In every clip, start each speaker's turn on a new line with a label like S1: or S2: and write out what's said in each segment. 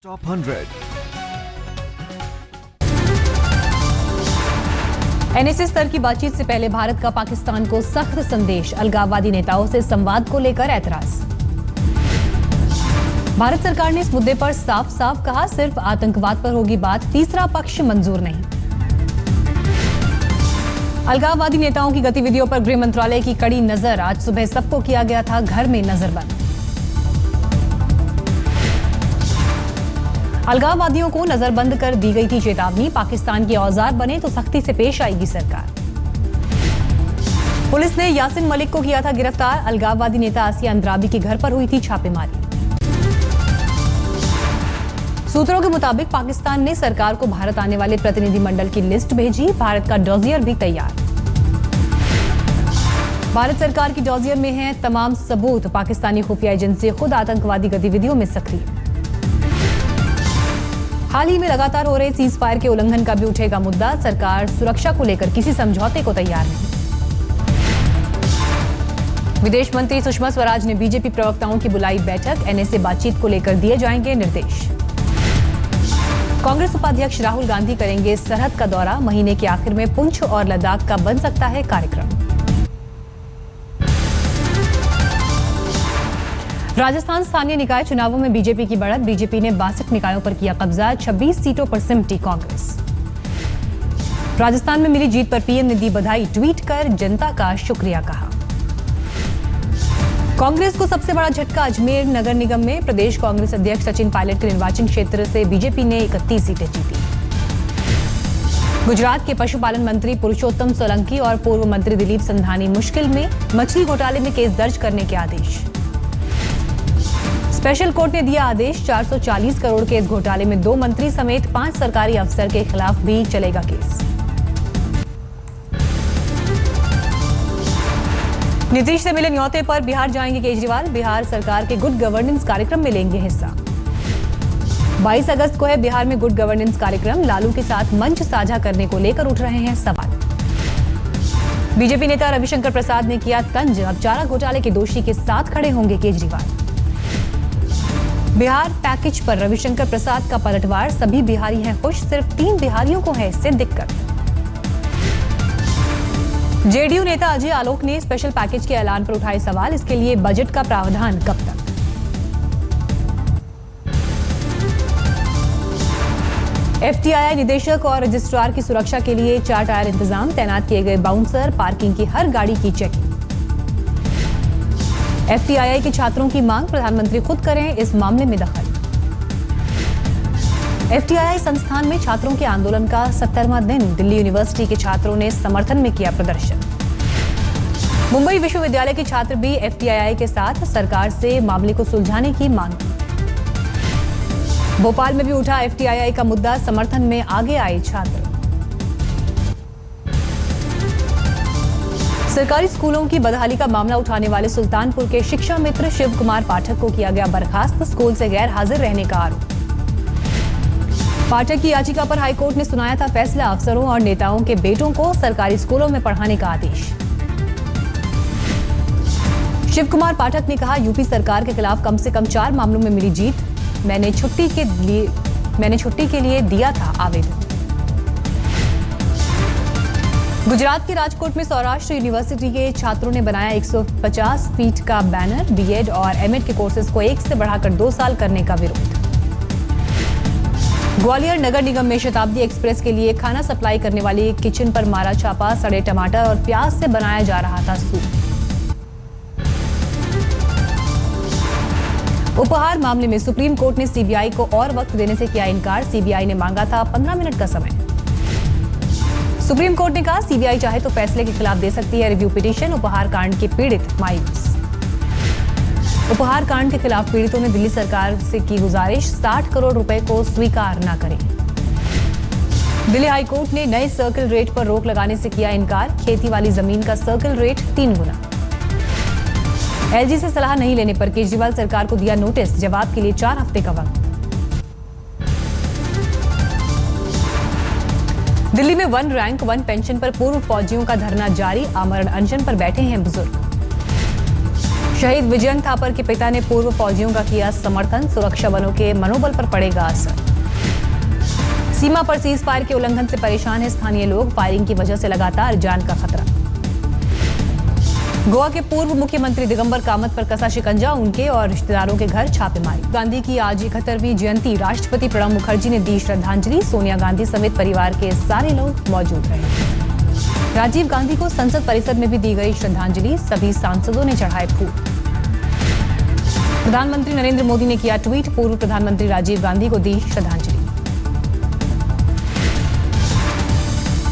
S1: Top 100.
S2: NSA स्तर की बातचीत से पहले भारत का पाकिस्तान को सख्त संदेश, अलगाववादी नेताओं से संवाद को लेकर ऐतराज। भारत सरकार ने इस मुद्दे पर साफ साफ कहा, सिर्फ आतंकवाद पर होगी बात, तीसरा पक्ष मंजूर नहीं। अलगाववादी नेताओं की गतिविधियों पर गृह मंत्रालय की कड़ी नजर, आज सुबह सबको किया गया था घर में नजरबंद। अलगाववादियों को नजरबंद कर दी गई थी चेतावनी, पाकिस्तान के औजार बने तो सख्ती से पेश आएगी सरकार। पुलिस ने यासिन मलिक को किया था गिरफ्तार, अलगाववादी नेता आसिया अंद्राबी के घर पर हुई थी छापेमारी। सूत्रों के मुताबिक पाकिस्तान ने सरकार को भारत आने वाले प्रतिनिधिमंडल की लिस्ट भेजी, भारत का डॉजियर भी तैयार। भारत सरकार की डॉजियर में हैं तमाम सबूत, पाकिस्तानी खुफिया एजेंसी खुद आतंकवादी गतिविधियों में सक्रिय। हाल ही में लगातार हो रहे सीज फायर के उल्लंघन का भी उठेगा मुद्दा, सरकार सुरक्षा को लेकर किसी समझौते को तैयार नहीं। विदेश मंत्री सुषमा स्वराज ने बीजेपी प्रवक्ताओं की बुलाई बैठक, एनएसए बातचीत को लेकर दिए जाएंगे निर्देश। कांग्रेस उपाध्यक्ष राहुल गांधी करेंगे सरहद का दौरा, महीने के आखिर में पुंछ और लद्दाख का बन सकता है कार्यक्रम। राजस्थान स्थानीय निकाय चुनावों में बीजेपी की बढ़त, बीजेपी ने 62 निकायों पर किया कब्जा, 26 सीटों पर सिमटी कांग्रेस। राजस्थान में मिली जीत पर पीएम ने दी बधाई, ट्वीट कर जनता का शुक्रिया कहा। कांग्रेस को सबसे बड़ा झटका अजमेर नगर निगम में, प्रदेश कांग्रेस अध्यक्ष सचिन पायलट के निर्वाचन क्षेत्र से बीजेपी ने 31 सीटें जीती। गुजरात के पशुपालन मंत्री पुरुषोत्तम सोलंकी और पूर्व मंत्री दिलीप संधानी मुश्किल में, मछली घोटाले में केस दर्ज करने के आदेश। स्पेशल कोर्ट ने दिया आदेश, 440 करोड़ के इस घोटाले में 2 मंत्री समेत 5 सरकारी अफसर के खिलाफ भी चलेगा केस। नीतीश से मिले न्योते पर बिहार जाएंगे केजरीवाल, बिहार सरकार के गुड गवर्नेंस कार्यक्रम में लेंगे हिस्सा। 22 अगस्त को है बिहार में गुड गवर्नेंस कार्यक्रम, लालू के साथ मंच साझा करने को लेकर उठ रहे हैं सवाल। बीजेपी नेता रविशंकर प्रसाद ने किया तंज, अब चारा घोटाले के दोषी के साथ खड़े होंगे केजरीवाल। बिहार पैकेज पर रविशंकर प्रसाद का पलटवार, सभी बिहारी हैं खुश, सिर्फ 3 बिहारियों को है इससे दिक्कत। जेडीयू नेता अजय आलोक ने स्पेशल पैकेज के ऐलान पर उठाए सवाल, इसके लिए बजट का प्रावधान कब तक। एफटीआई निदेशक और रजिस्ट्रार की सुरक्षा के लिए 4 टायर इंतजाम, तैनात किए गए बाउंसर, पार्किंग की हर गाड़ी की चेकिंग। एफटीआई के छात्रों की मांग, प्रधानमंत्री खुद करें इस मामले में दखल। एफटीआई संस्थान में छात्रों के आंदोलन का 70वां दिन, दिल्ली यूनिवर्सिटी के छात्रों ने समर्थन में किया प्रदर्शन। मुंबई विश्वविद्यालय के छात्र भी एफटीआई के साथ, सरकार से मामले को सुलझाने की मांग की। भोपाल में भी उठा एफटीआई का मुद्दा, समर्थन में आगे आए छात्र। सरकारी स्कूलों की बदहाली का मामला उठाने वाले सुल्तानपुर के शिक्षा मित्र शिव कुमार पाठक को किया गया बर्खास्त, स्कूल से गैर हाजिर रहने का आरोप। पाठक की याचिका पर हाईकोर्ट ने सुनाया था फैसला, अफसरों और नेताओं के बेटों को सरकारी स्कूलों में पढ़ाने का आदेश। शिव कुमार पाठक ने कहा, यूपी सरकार के खिलाफ कम से कम 4 मामलों में मिली जीत, मैंने छुट्टी के लिए दिया था आवेदन। गुजरात के राजकोट में सौराष्ट्र यूनिवर्सिटी के छात्रों ने बनाया 150 फीट का बैनर, बीएड और एमएड के कोर्सेज को 1 से बढ़ाकर 2 साल करने का विरोध। ग्वालियर नगर निगम में शताब्दी एक्सप्रेस के लिए खाना सप्लाई करने वाली किचन पर मारा छापा, सड़े टमाटर और प्याज से बनाया जा रहा था सूप। उपहार मामले में सुप्रीम कोर्ट ने सीबीआई को और वक्त देने से किया इनकार, सीबीआई ने मांगा था 15 मिनट का समय। सुप्रीम कोर्ट ने कहा, सीबीआई चाहे तो फैसले के खिलाफ दे सकती है रिव्यू पिटीशन, उपहार कांड के पीड़ित मायूस। उपहार कांड के खिलाफ पीड़ितों ने दिल्ली सरकार से की गुजारिश, 60 करोड़ रुपए को स्वीकार न करें। दिल्ली हाईकोर्ट ने नए सर्किल रेट पर रोक लगाने से किया इनकार, खेती वाली जमीन का सर्किल रेट 3 गुना। एलजी से सलाह नहीं लेने पर केजरीवाल सरकार को दिया नोटिस, जवाब के लिए 4 हफ्ते का वक्त। दिल्ली में 1 रैंक 1 पेंशन पर पूर्व फौजियों का धरना जारी, आमरण अनशन पर बैठे हैं बुजुर्ग। शहीद विजयन थापर के पिता ने पूर्व फौजियों का किया समर्थन, सुरक्षा बलों के मनोबल पर पड़ेगा असर। सीमा पर सीज फायर के उल्लंघन से परेशान है स्थानीय लोग, फायरिंग की वजह से लगातार जान का खतरा। गोवा के पूर्व मुख्यमंत्री दिगंबर कामत पर कसा शिकंजा, उनके और रिश्तेदारों के घर छापेमारी। गांधी की आज 71वीं जयंती, राष्ट्रपति प्रणब मुखर्जी ने दी श्रद्धांजलि, सोनिया गांधी समेत परिवार के सारे लोग मौजूद रहे। राजीव गांधी को संसद परिसर में भी दी गई श्रद्धांजलि, सभी सांसदों ने चढ़ाए फूल। प्रधानमंत्री नरेंद्र मोदी ने किया ट्वीट, पूर्व प्रधानमंत्री राजीव गांधी को दी श्रद्धांजलि।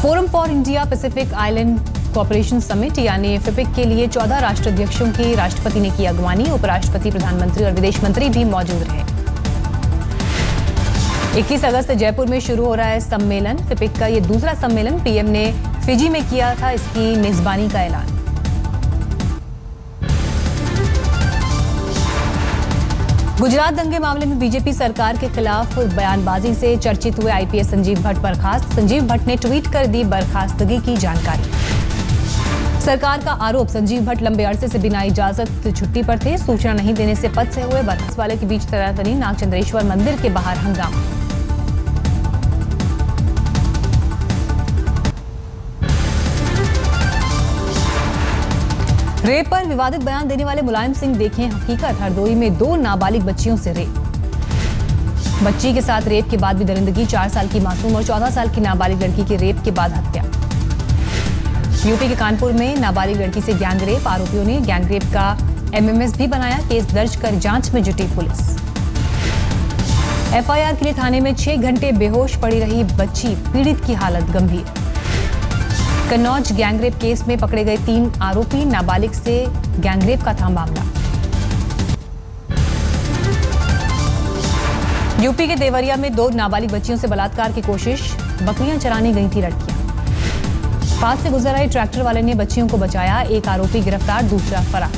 S2: Forum for India Pacific island cooperation summit यानी फिपिक के लिए 14 राष्ट्राध्यक्षों की राष्ट्रपति ने की अगवानी, उपराष्ट्रपति, प्रधानमंत्री और विदेश मंत्री भी मौजूद रहे। 21 अगस्त से जयपुर में शुरू हो रहा है सम्मेलन, फिपिक का ये दूसरा सम्मेलन। पीएम ने फिजी में किया था इसकी मेजबानी का ऐलान। गुजरात दंगे मामले में बीजेपी सरकार के खिलाफ बयानबाजी से चर्चित हुए आईपीएस संजीव भट्ट बर्खास्त। संजीव भट्ट ने ट्वीट कर दी बर्खास्तगी की जानकारी। सरकार का आरोप, संजीव भट्ट लंबे अरसे से बिना इजाजत छुट्टी पर थे, सूचना नहीं देने से पद से हुए बर्खास्त। वाले के बीच तनातनी, नागचंद्रेश्वर मंदिर के बाहर हंगामा। रेप पर विवादित बयान देने वाले मुलायम सिंह देखें हकीकत, हरदोई में 2 नाबालिग बच्चियों से रेप। बच्ची के साथ रेप के बाद भी दरिंदगी, 4 साल की मासूम और 14 साल की नाबालिग लड़की की रेप के बाद हत्या। यूपी के कानपुर में नाबालिग लड़की से गैंगरेप, आरोपियों ने गैंगरेप का एमएमएस भी बनाया, केस दर्ज कर जांच में जुटी पुलिस। एफआईआर के लिए थाने में 6 घंटे बेहोश पड़ी रही बच्ची, पीड़ित की हालत गंभीर। कन्नौज गैंगरेप केस में पकड़े गए 3 आरोपी, नाबालिग से गैंगरेप का था मामला। यूपी के देवरिया में 2 नाबालिग बच्चियों से बलात्कार की कोशिश, बकरियां चराने गई थी लड़कियां। पास से गुजर रहे ट्रैक्टर वाले ने बच्चियों को बचाया, 1 आरोपी गिरफ्तार, दूसरा फरार।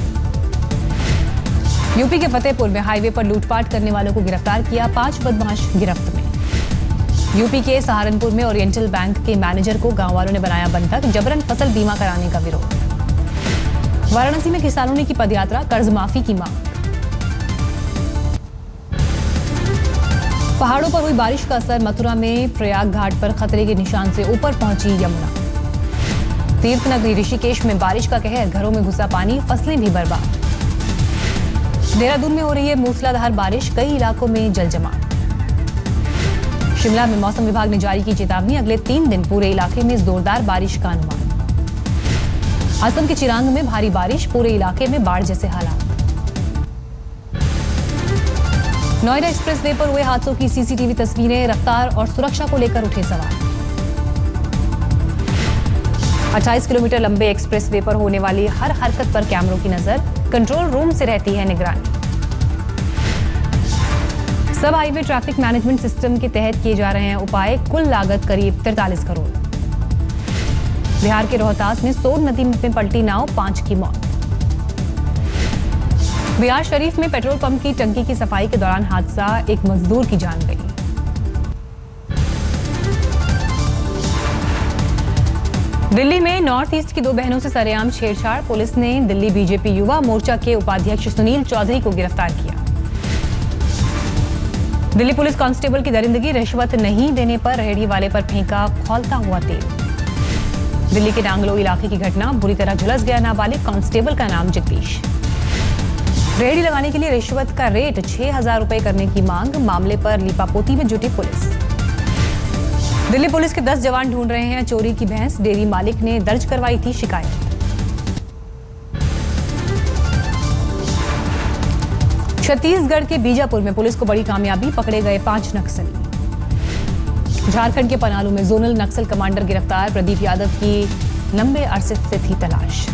S2: यूपी के फतेहपुर में हाईवे पर लूटपाट करने वालों को गिरफ्तार किया, 5 बदमाश गिरफ्त में। यूपी के सहारनपुर में ओरिएंटल बैंक के मैनेजर को गांव वालों ने बनाया बंधक, जबरन फसल बीमा कराने का विरोध। वाराणसी में किसानों ने की पदयात्रा, कर्ज माफी की मांग। पहाड़ों पर हुई बारिश का असर, मथुरा में प्रयाग घाट पर खतरे के निशान से ऊपर पहुंची यमुना। तीर्थ नगरी ऋषिकेश में बारिश का कहर, घरों में घुसा पानी, फसलें भी बर्बाद। देहरादून में हो रही है मूसलाधार बारिश, कई इलाकों में जलजमाव। शिमला में मौसम विभाग ने जारी की चेतावनी, अगले 3 दिन पूरे इलाके में जोरदार बारिश का अनुमान। असम के चिरांग में भारी बारिश, पूरे इलाके में बाढ़ जैसे हालात। नोएडा एक्सप्रेस वे पर हुए हादसों की सीसीटीवी तस्वीरें, रफ्तार और सुरक्षा को लेकर उठे सवाल। 28 किलोमीटर लंबे एक्सप्रेस वे पर होने वाली हर हरकत पर कैमरों की नजर, कंट्रोल रूम से रहती है निगरानी। सब हाईवे ट्रैफिक मैनेजमेंट सिस्टम के तहत किए जा रहे हैं उपाय, कुल लागत करीब 43 करोड़। बिहार के रोहतास में सोन नदी में पलटी नाव, 5 की मौत। बिहार शरीफ में पेट्रोल पंप की टंकी की सफाई के दौरान हादसा, एक मजदूर की जान गई। दिल्ली में नॉर्थ ईस्ट की 2 बहनों से सरेआम छेड़छाड़, पुलिस ने दिल्ली बीजेपी युवा मोर्चा के उपाध्यक्ष सुनील चौधरी को गिरफ्तार किया। दिल्ली पुलिस कांस्टेबल की दरिंदगी, रिश्वत नहीं देने पर रेहड़ी वाले पर फेंका खौलता हुआ तेल। दिल्ली के नांगलो इलाके की घटना, बुरी तरह झुलस गया नाबालिग, कांस्टेबल का नाम जगदीश। रेहड़ी लगाने के लिए रिश्वत का रेट 6,000 रुपए करने की मांग, मामले पर लीपापोती में जुटी पुलिस। दिल्ली पुलिस के 10 जवान ढूंढ रहे हैं चोरी की भैंस, डेयरी मालिक ने दर्ज करवाई थी शिकायत। छत्तीसगढ़ के बीजापुर में पुलिस को बड़ी कामयाबी, पकड़े गए 5 नक्सली। झारखंड के पनालू में जोनल नक्सल कमांडर गिरफ्तार, प्रदीप यादव की लंबे अरसे से थी तलाश।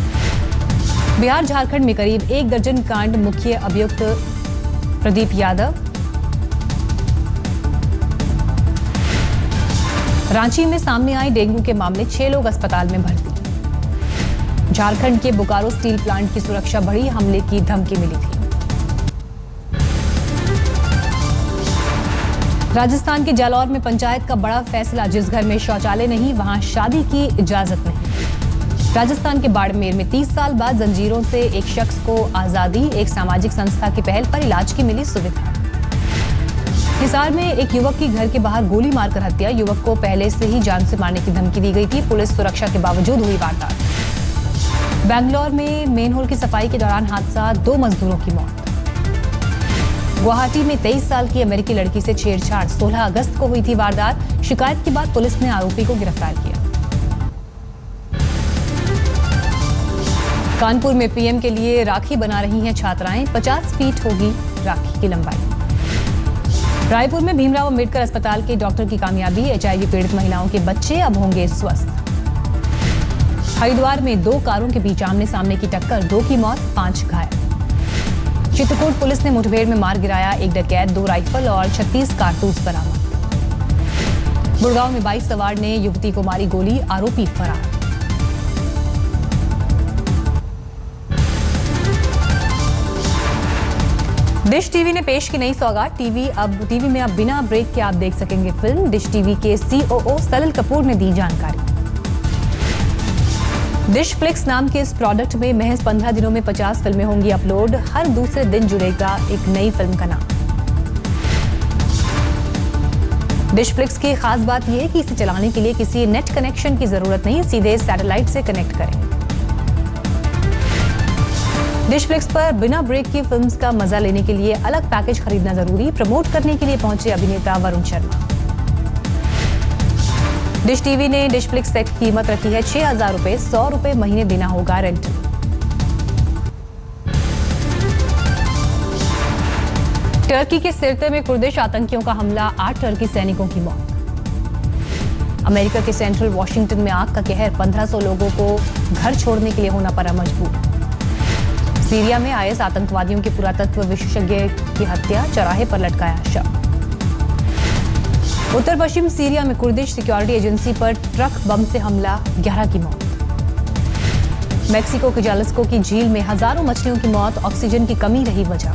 S2: बिहार झारखंड में करीब 1 दर्जन कांड, मुख्य अभियुक्त प्रदीप यादव। रांची में सामने आई डेंगू के मामले, 6 लोग अस्पताल में भर्ती। झारखंड के बोकारो स्टील प्लांट की सुरक्षा बढ़ी, हमले की धमकी मिली थी। राजस्थान के जालौर में पंचायत का बड़ा फैसला, जिस घर में शौचालय नहीं वहां शादी की इजाजत नहीं। राजस्थान के बाड़मेर में 30 साल बाद जंजीरों से एक शख्स को आजादी। एक सामाजिक संस्था की पहल पर इलाज की मिली सुविधा। हिसार में एक युवक की घर के बाहर गोली मारकर हत्या। युवक को पहले से ही जान से मारने की धमकी दी गई थी। पुलिस सुरक्षा के बावजूद हुई वारदात। बैंगलोर में मेनहोल की सफाई के दौरान हादसा, 2 मजदूरों की मौत। गुवाहाटी में 23 साल की अमेरिकी लड़की से छेड़छाड़, 16 अगस्त को हुई थी वारदात। शिकायत के बाद पुलिस ने आरोपी को गिरफ्तार किया। कानपुर में पीएम के लिए राखी बना रही हैं छात्राएं। 50 फीट होगी राखी की लंबाई। रायपुर में भीमराव अंबेडकर अस्पताल के डॉक्टर की कामयाबी। एचआईवी पीड़ित महिलाओं के बच्चे अब होंगे स्वस्थ। हरिद्वार में 2 कारों के बीच आमने सामने की टक्कर, 2 की मौत, 5 घायल। चित्रकूट पुलिस ने मुठभेड़ में मार गिराया 1 डकैत, 2 राइफल और 36 कारतूस बरामद। गुड़गांव में बाइक सवार ने युवती को मारी गोली, आरोपी फरार। डिश टीवी ने पेश की नई सौगात। टीवी में अब बिना ब्रेक के आप देख सकेंगे फिल्म। डिश टीवी के सीओओ सलिल कपूर ने दी जानकारी। डिश फ्लिक्स नाम के इस प्रोडक्ट में महज 15 दिनों में 50 फिल्में होंगी अपलोड। हर दूसरे दिन जुड़ेगा एक नई फिल्म का नाम। डिश फ्लिक्स की खास बात यह है कि इसे चलाने के लिए किसी नेट कनेक्शन की जरूरत नहीं, सीधे सैटेलाइट से कनेक्ट करें। डिश फ्लिक्स पर बिना ब्रेक की फिल्म्स का मजा लेने के लिए अलग पैकेज खरीदना जरूरी। प्रमोट करने के लिए पहुंचे अभिनेता वरुण शर्मा। डिश टीवी ने डिश फ्लिक्स की कीमत रखी है 6,000 रुपए। 100 रुपए महीने देना होगा रेंट। टर्की के सिरते में कुर्दिश आतंकियों का हमला, 8 टर्की सैनिकों की मौत। अमेरिका के सेंट्रल वॉशिंगटन में आग का कहर, 1500 लोगों को घर छोड़ने के लिए होना पड़ा मजबूर। सीरिया में आईएस आतंकवादियों के पुरातत्व विशेषज्ञ की हत्या, चौराहे पर लटकाया शव। उत्तर पश्चिम सीरिया में कुर्दिश सिक्योरिटी एजेंसी पर ट्रक बम से हमला, 11 की मौत। मेक्सिको के जालिस्को की झील में हजारों मछलियों की मौत, ऑक्सीजन की कमी रही वजह।